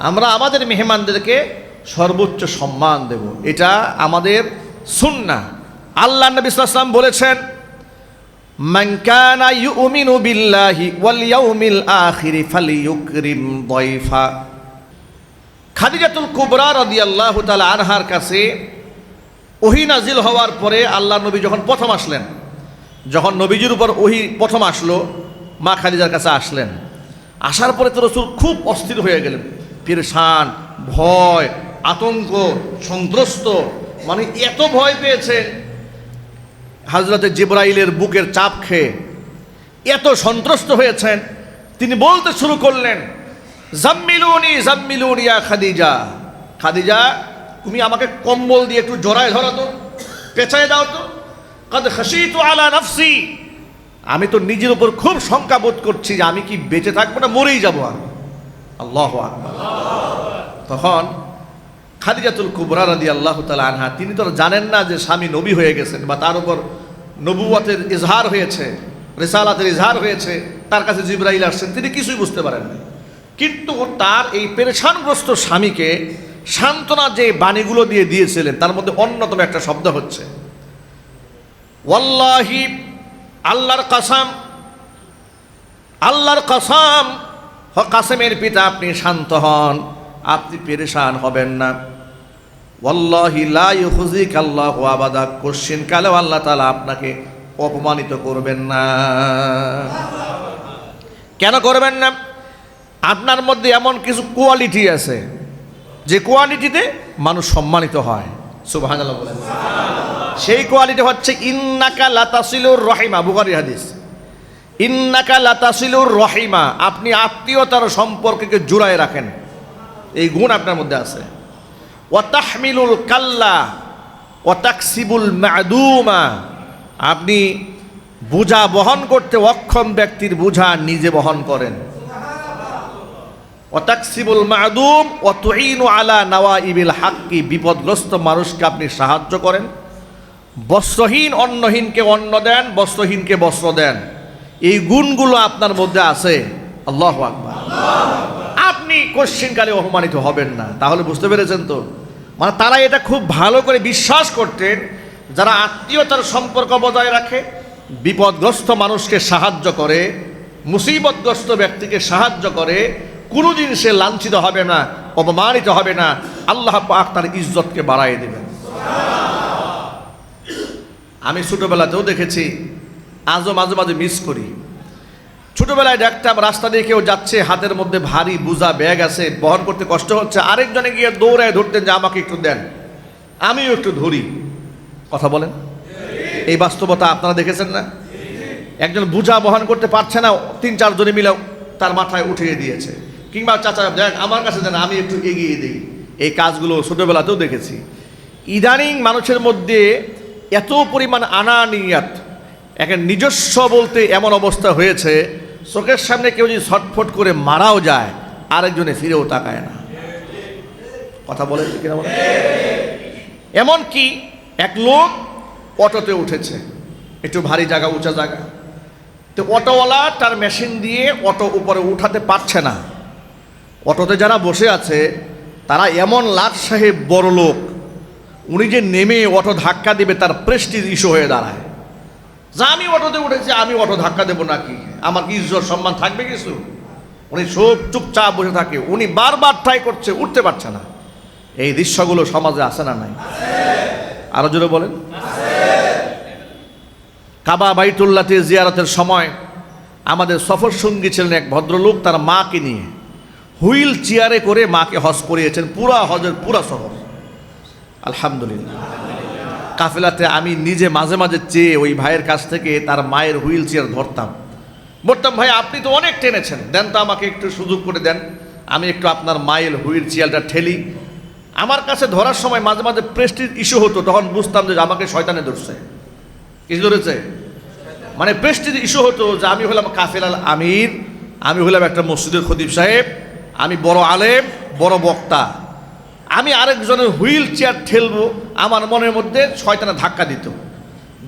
আমরা আমাদের মেহমানদেরকে সর্বোচ্চ সম্মান দেব, এটা আমাদের সুন্নাহ। আল্লাহ নবী সাল্লাল্লাহু আলাইহি ওয়াসাল্লাম বলেছেন, মান কানা ইউমিনু বিল্লাহি ওয়াল ইয়াউমিল আখির ফালিয়ুকরিম দাইফা। খাদিজাতুল কুবরা রাদিয়াল্লাহু তাআলা আনহার কাছে ওহী নাজিল হওয়ার পরে আল্লাহ নবী যখন প্রথম আসলেন, যখন নবীজির উপর ওহী প্রথম আসলো, মা খাদিজার কাছে আসলেন। আসার পরে তো রাসূল খুব অস্থির হয়ে গেলেন, পেরেশান, ভয়, আতঙ্ক, সন্ত্রস্ত, মানে এত ভয় পেয়েছেন হযরতে জিবরাইলের বুকের চাপ খেয়ে, এত সন্ত্রস্ত হয়েছেন। তিনি বলতে শুরু করলেন, জাম্মিলুনি জাম্মিলুনি ইয়া খাদিজা, খাদিজা তুমি আমাকে কম্বল দিয়ে একটু জড়ায় ধরো তো, পেঁচায় দাও তো। কাদ খাশিতু আলা নাফসি, আমি তো নিজের উপর খুব শঙ্কা বোধ করছি যে আমি কি বেঁচে থাকবো না মরেই যাবো আমি। আল্লাহু আকবার। তখন খাদিজাতুল কুবরা রাদিয়াল্লাহু তাআলা আনহা, তিনি তো জানেন না যে স্বামী নবী হয়ে গেছেন বা তার উপর নবুয়তের ইজহার হয়েছে, রিসালাতের ইজহার হয়েছে, তার কাছে জিবরাইল আসছেন, তিনি কিছুই বুঝতে পারেন না। কিন্তু তার এই পেরেশানগ্রস্ত স্বামীকে সান্ত্বনা যে বাণীগুলো দিয়ে দিয়েছিলেন, তার মধ্যে অন্যতম একটা শব্দ হচ্ছে ওয়াল্লাহি, আল্লাহর কসম, আল্লাহর কসম, কাসেমের পিতা আপনি শান্ত হন, আপনি পেরেশান হবেন না। ওয়াল্লাহি লা ইউখজিকাল্লাহু আবাদা, কোশ্চিন কালেও আল্লাহ তাআলা আপনাকে অপমানিত করবেন না। কেন করবেন না? আপনার মধ্যে এমন কিছু কোয়ালিটি আছে যে কোয়ালিটিতে মানুষ সম্মানিত হয়। সুবহানাল্লাহ বলেন। সেই কোয়ালিটি হচ্ছে ইন্নাকা লাতাসিলুর রহিমা, বুখারী হাদিস। ইন্নাকা লাতাসিলুর রহিমা, আপনি আত্মীয়তার সম্পর্ককে জুড়ায় রাখেন, এই গুণ আপনার মধ্যে আছে। ওয়া তাহমিলুল কাল্লা ওয়া তাকসিবুল মা'দুমা, আপনি বোঝা বহন করতে অক্ষম ব্যক্তির বোঝা নিজে বহন করেন। ওয়া তাকসিবুল মা'দুম ওয়া তুঈনু আলা নাওয়াইবিল হাক্কি, বিপদগ্রস্ত মানুষকে আপনি সাহায্য করেন। বস্ত্রহীন অন্নহীনকে অন্ন দেন, বস্ত্রহীনকে বস্ত্র দেন। এই গুণগুলো আপনার মধ্যে আছে। আল্লাহু আকবার। আপনি কোশ্চিনকালে অপমানিত হবেন না। তাহলে বুঝতে পেরেছেন তো? মানে তারা এটা খুব ভালো করে বিশ্বাস করতেন, যারা আত্মীয়তার সম্পর্ক বজায় রাখে, বিপদগ্রস্ত মানুষকে সাহায্য করে, মুসিবতগ্রস্ত ব্যক্তিকে সাহায্য করে, কোনোদিন সে লাঞ্ছিত হবে না, অপমানিত হবে না। আল্লাহ পাক তার ইজ্জতকে বাড়ায় দেবেন। আমি ছোটবেলাতেও দেখেছি, আজও মাঝে মাঝে মিস করি। ছোটবেলায় দেখতাম রাস্তা দিয়ে কেউ যাচ্ছে, হাতের মধ্যে ভারী বোঝা ব্যাগ আছে, বহন করতে কষ্ট হচ্ছে, আরেকজনে গিয়ে দৌড়ায় ধরতেন যে আমাকে একটু দেন, আমিও একটু ধরি। কথা বলেন, এই বাস্তবতা আপনারা দেখেছেন না? একজন বোঝা বহন করতে পারছে না, ৩-৪ জনে মিলে তার মাথায় উঠিয়ে দিয়েছে, কিংবা চাচা দেখ আমার কাছে দেন, আমি একটু এগিয়ে দিই। এই কাজগুলো ছোটবেলাতেও দেখেছি। ইদানিং মানুষের মধ্যে এত পরিমাণ আনানিয়াত, একটা নিজস্ব বলতে এমন অবস্থা হয়েছে, চোখের সামনে কেউ যদি ছটফট করে মারাও যায়, আরেকজনে ফিরেও তাকায় না। কথা বলেন কিনা বলেন? এমন কি এক লোক অটোতে উঠেছে, একটু ভারী জায়গা, উঁচা জায়গা, তো অটোওয়ালা তার মেশিন দিয়ে অটো উপরে উঠাতে পারছে না। অটোতে যারা বসে আছে তারা এমন লাট সাহেব বড় লোক, উনি যে নেমে অটো ধাক্কা দেবে তার প্রেস্টিজ ইস্যু হয়ে দাঁড়ায়। যা আমি অটোতে উঠেছি, আমি অটো ধাক্কা দেবো নাকি? আমার কি ইজ্জত সম্মান থাকবে কিছু? উনি সব চুপচাপ বসে থাকে, উনি বারবার ট্রাই করছে, উঠতে পারছে না। এই দৃশ্যগুলো সমাজে আছে না নাই? আরো জোরে বলেন। কাবা বাইতুল্লাহতে জিয়ারতের সময় আমাদের সফর সঙ্গী ছিলেন এক ভদ্রলোক, তার মাকে নিয়ে হুইল চেয়ারে করে মাকে হজ করিয়েছেন, পুরা হজের পুরা সফর। আলহামদুলিল্লাহ। কাফেলাতে আমি নিজে মাঝে মাঝে চেয়ে ওই ভাইয়ের কাছ থেকে তার মায়ের হুইল চেয়ার ধরতাম, বলতাম ভাই আপনি তো অনেক টেনেছেন, দেন তো আমাকে একটু সুযোগ করে দেন, আমি একটু আপনার মায়ের হুইল চেয়ারটা ঠেলি। আমার কাছে ধরার সময় মাঝে মাঝে প্রেস্টিজ ইস্যু হতো, তখন বুঝতাম যে আমাকে শয়তানে ধরছে। কিছু ধরেছে মানে প্রেস্টিজ ইস্যু হতো যে আমি হলাম কাফেলার আমির, আমি হলাম একটা মসজিদের খতিব সাহেব, আমি বড় আলেম, বড় বক্তা, আমি আরেকজনের হুইল চেয়ার ঠেলবো, আমার মনের মধ্যে শয়তানে ধাক্কা দিত।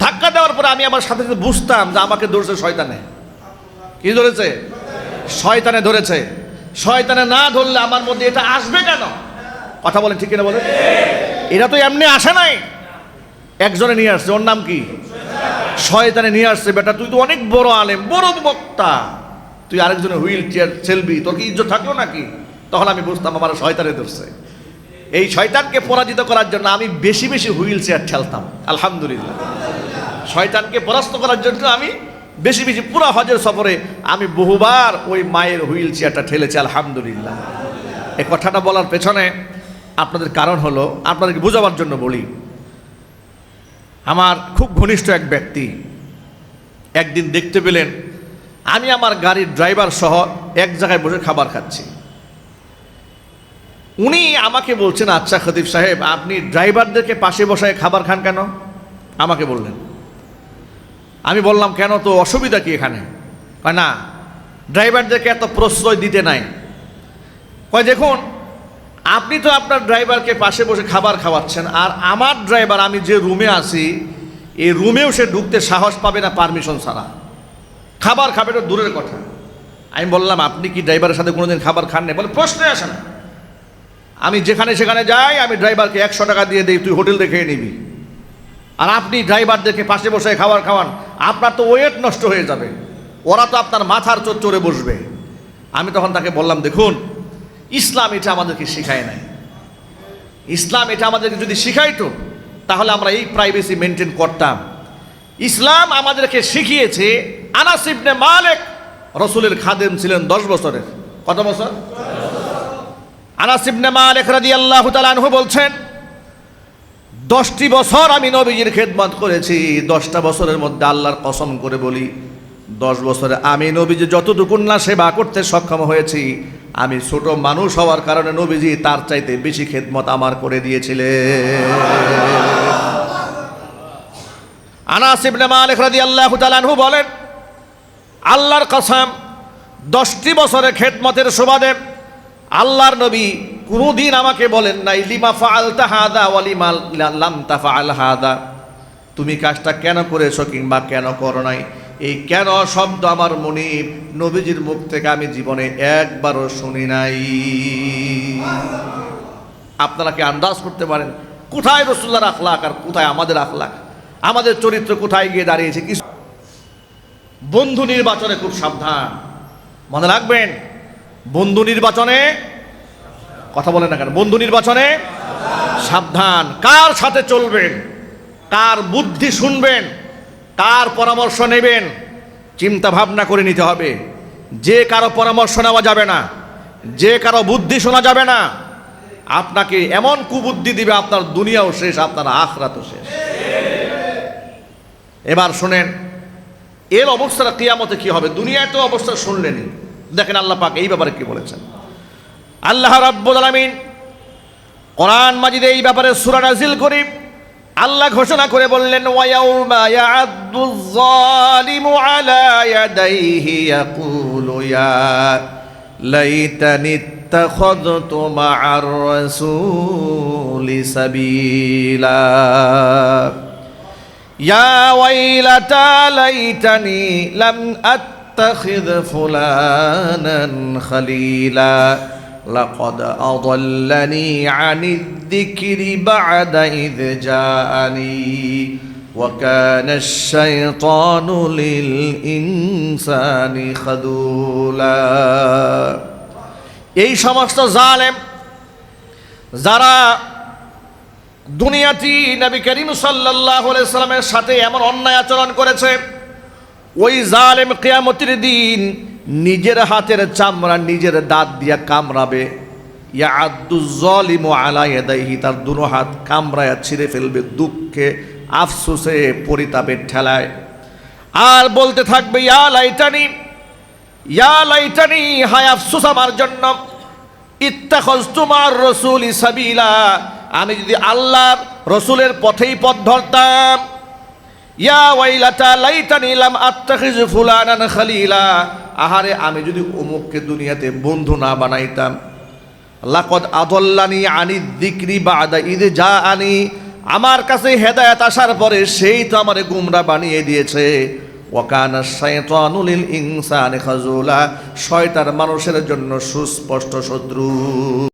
ধাক্কা দেওয়ার পরে আমি আমার সাথে সাথে বুঝতাম যে আমাকে ধরেছে শয়তানে। কি ধরেছে? শয়তানে ধরেছে। শয়তানে না ধরলে আমার মধ্যে এটা আসবে কেন? কথা বলেন ঠিক কিনা বলেন? এটা তো এমনি আসে নাই, একজনে নিয়ে আসছে। ওর নাম কি? শয়তানে নিয়ে আসছে। বেটা তুই তো অনেক বড় আলেম, বড় বক্তা, তুই আরেকজনের হুইল চেয়ার ছেলবি, তোর কি ইজ্জত থাকলো নাকি? তখন আমি বুঝতাম আমার শয়তানে ধরছে। এই শয়তানকে পরাজিত করার জন্য আমি বেশি বেশি হুইল চেয়ার ঠেলতাম। আলহামদুলিল্লাহ, শয়তানকে পরাস্ত করার জন্য আমি বেশি বেশি, পুরো হজের সফরে আমি বহুবার ওই মায়ের হুইল চেয়ারটা ঠেলেছি। আলহামদুলিল্লাহ। এই কথাটা বলার পেছনে আপনাদের কারণ হলো, আপনাদেরকে বোঝাবার জন্য বলি। আমার খুব ঘনিষ্ঠ এক ব্যক্তি একদিন দেখতে পেলেন আমি আমার গাড়ির ড্রাইভার সহ এক জায়গায় বসে খাবার খাচ্ছি। উনি আমাকে বলছেন, আচ্ছা খতিব সাহেব, আপনি ড্রাইভারদেরকে পাশে বসায় খাবার খান কেন? আমাকে বললেন। আমি বললাম, কেন, তো অসুবিধা কি এখানে? কয় না, ড্রাইভারদেরকে এত প্রশ্রয় দিতে নাই। কয় দেখুন, আপনি তো আপনার ড্রাইভারকে পাশে বসে খাবার খাওয়াচ্ছেন, আর আমার ড্রাইভার, আমি যে রুমে আছি এই রুমেও সে ঢুকতে সাহস পাবে না পারমিশন ছাড়া, খাবার খাবে তো দূরের কথা। আমি বললাম, আপনি কি ড্রাইভারের সাথে কোনোদিন খাবার খান না? বলে, প্রশ্নে আসে না। আমি যেখানে সেখানে যাই, আমি ড্রাইভারকে 100 টাকা দিয়ে দিই, তুই হোটেল দেখে নিবি, আর আপনি ড্রাইভারদেরকে পাশে বসে খাবার খাওয়ান, আপনার তো ওয়েট নষ্ট হয়ে যাবে, ওরা তো আপনার মাথার চোর চড়ে বসবে। আমি তখন তাকে বললাম, দেখুন, ইসলাম এটা আমাদেরকে শিখায় নাই। ইসলাম এটা আমাদেরকে যদি শিখাইতো তাহলে আমরা এই প্রাইভেসি মেনটেন করতাম। ইসলাম আমাদেরকে শিখিয়েছে, আনাস ইবনে মালিক রাসূলের খাদেম ছিলেন 10 বছরের। কত বছর? আনাস ইবনে মালিক রাদিয়াল্লাহু তাআলা আনহু বলছেন, 10টি বছর আমি নবীজির খেদমত করেছি। 10টা বছরের মধ্যে আল্লাহর কসম করে বলি, 10 বছরে আমি নবীজি যতটুকু না সেবা করতে সক্ষম হয়েছি, আমি ছোট মানুষ হওয়ার কারণে নবীজি তার চাইতে বেশি খেদমত আমার করে দিয়েছিলেন। আনাস ইবনে মালিক রাদিয়াল্লাহু তাআলা আনহু বলেন, আল্লাহর কসম, 10টি বছরের খেদমতের সুবাদে আল্লাহর নবী কোনোদিন আমাকে বলেন নাই, লিমা ফাআলতা হাদা ওয়া লিমা লাম তাফআল হাদা, তুমি কাজটা কেন করেছো কিংবা কেন করো নাই। এই কেন শব্দ আমার মুনিব নবীজির মুখ থেকে আমি জীবনে একবারও শুনি নাই। আপনারা কি আন্দাজ করতে পারেন কোথায় রাসূলুল্লাহর আখলাক আর কোথায় আমাদের আখলাক, আমাদের চরিত্র কোথায় গিয়ে দাঁড়িয়েছে? কিছু বন্ধু নির্বাচনে খুব সাবধান, মনে রাখবেন। বন্ধু নির্বাচনে, কথা বলেন না কেন, বন্ধু নির্বাচনে সাবধান। কার সাথে চলবেন, কার বুদ্ধি শুনবেন, কার পরামর্শ নেবেন, চিন্তা ভাবনা করে নিতে হবে। যে কারো পরামর্শ নেওয়া যাবে না, যে কারো বুদ্ধি শোনা যাবে না। আপনাকে এমন কুবুদ্ধি দিবে, আপনার দুনিয়াও শেষ, আপনার আখিরাতও শেষ। এবার শোনেন, এর অবস্থাটা কিয়ামতে কি হবে। দুনিয়ায় তো অবস্থা শুনলেনই, দেখেন আল্লাহ পাক এই ব্যাপারে কি বলেছেন। আল্লাহ রাব্বুল আলামিন কোরআন মাজিদে এই ব্যাপারে সূরা নাজিল করে আল্লাহ ঘোষণা করে বললেন, ওয়ায়াউমা ইয়া'আদ্দুয যালিমু আলা ইয়াদাইহি ইয়াকুলু ইয়া লাইতানি ইত্তাখাযতু মা'আর রাসূলি সাবিলা ইয়া ওয়াইলাতা লাইতানি লাম আত্তাখিয ফুলানান খলিলা লাকাদ আযাল্লানি আনিদ যিকরি বা'দা ইয জাআনি ওয়া কানা আশ-শাইতানু লিল ইনসানি খাযুলা। এই সমস্ত জালেম যারা দুনিয়াতে নবী করিম সাল্লাল্লাহু আলাইহি সাল্লামের সাথে এমন অন্যায় আচরণ করেছে, ওই জালেম কিয়ামতের দিন নিজের হাতের চামড়া নিজের দাঁত দিয়া কামড়াবে। ইয়া'আদ্দুয যালিমু আলা ইয়াদাইহি, তার দুনো হাত কামড়ায়া ছিঁড়ে ফেলবে দুঃখে, আফসোসে, পরিতাপের ঠেলায়। আর বলতে থাকবে, ইয়া লাইতানি, ইয়া লাইতানি, হায় আফসোস আমার জন্য, ইত্তাখাযতু মা'আর রাসূলি সাবিলা, আমি যদি আল্লাহর রসুলের পথেই পথ ধরতাম। ইয়া ওয়াইলাতা লাইতানি লাম আত্তাখিয ফুলানান খলিলা, আহারে আমি যদি অমুককে দুনিয়াতে বন্ধু না বানাইতাম। লাকাদ আযাল্লানি আনিদ যিকরি বা'দা ইয জাআনি, আমার কাছে হেদায়েত আসার পরে সেই তো আমারে গুমরা বানিয়ে দিয়েছে। ওয়াকানা শাইতানু লিল ইনসানি খাজুলা, শয়তান মানুষের জন্য সুস্পষ্ট শত্রু।